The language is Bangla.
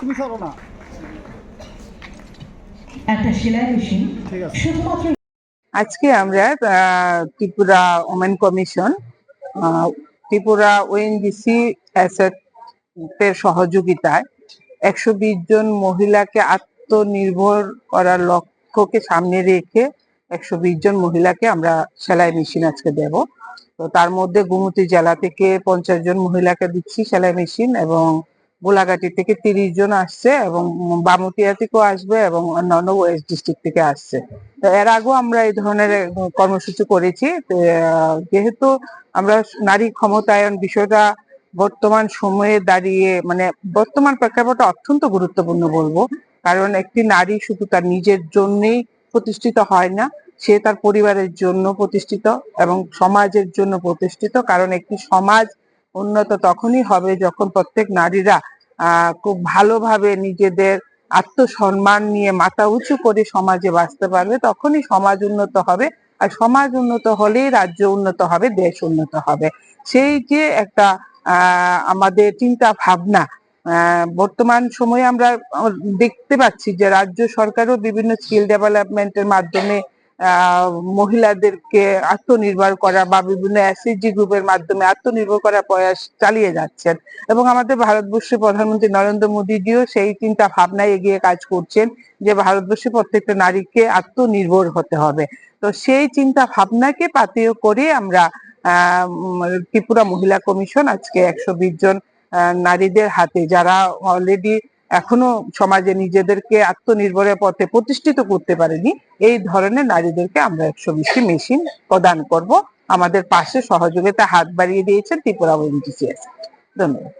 তুমি চলো না একটা সেলাই মেশিন শুধুমাত্র। আজকে আমরা Tripura women commission, Tripura ONGC অ্যাসেটের সহযোগিতায় 120 জন মহিলাকে আত্মনির্ভর করার লক্ষ্যকে সামনে রেখে 120 জন মহিলাকে আমরা সেলাই মেশিন আজকে দেব। তো তার মধ্যে গোমতী জেলা থেকে 50 জন মহিলাকে দিচ্ছি সেলাই মেশিন, এবং গোলাঘাটি থেকে 30 জন আসছে, এবং বামুটিয়া থেকেও আসবে, এবং অন্যান্য ওয়েস্ট ডিস্ট্রিক্ট থেকে আসছে। তো এর আগেও আমরা এই ধরনের কর্মসূচি করেছি। যেহেতু আমরা নারী ক্ষমতায়ন বিষয়টা বর্তমান সময়ে দাঁড়িয়ে, মানে বর্তমান প্রেক্ষাপটে অত্যন্ত গুরুত্বপূর্ণ বলবো, কারণ একটি নারী শুধু তার নিজের জন্যই প্রতিষ্ঠিত হয় না, সে তার পরিবারের জন্য প্রতিষ্ঠিত এবং সমাজের জন্য প্রতিষ্ঠিত। কারণ একটি সমাজ উন্নত তখনই হবে যখন প্রত্যেক নারীরা খুব ভালোভাবে নিজেদের আত্মসম্মান নিয়ে মাথা উঁচু করে সমাজে বাঁচতে পারবে, তখনই সমাজ উন্নত হবে। আর সমাজ উন্নত হলেই রাজ্য উন্নত হবে, দেশ উন্নত হবে। সেই যে একটা আমাদের চিন্তা ভাবনা, বর্তমান সময়ে আমরা দেখতে পাচ্ছি যে রাজ্য সরকারও বিভিন্ন স্কিল ডেভেলপমেন্টের মাধ্যমে মহিলাদেরকে আত্মনির্ভর করা বা বিভিন্ন এসএইচজি গ্রুপের মাধ্যমে আত্মনির্ভর করার প্রয়াস চালিয়ে যাচ্ছেন। এবং আমাদের ভারতবর্ষের প্রধানমন্ত্রী নরেন্দ্র মোদীজিও সেই চিন্তা ভাবনায় এগিয়ে কাজ করছেন যে ভারতবর্ষের প্রত্যেকটা নারীকে আত্মনির্ভর হতে হবে। তো সেই চিন্তা ভাবনাকে পাথেয় করে আমরা ত্রিপুরা মহিলা কমিশন আজকে 120 জন নারীদের হাতে, যারা অলরেডি এখনো সমাজে নিজেদেরকে আত্মনির্ভরের পথে প্রতিষ্ঠিত করতে পারেনি, এই ধরনের নারীদেরকে আমরা 120টি মেশিন প্রদান করব। আমাদের পাশে সহযোগিতা হাত বাড়িয়ে দিয়েছেন ত্রিপুরা ওএনজিসি। ধন্যবাদ।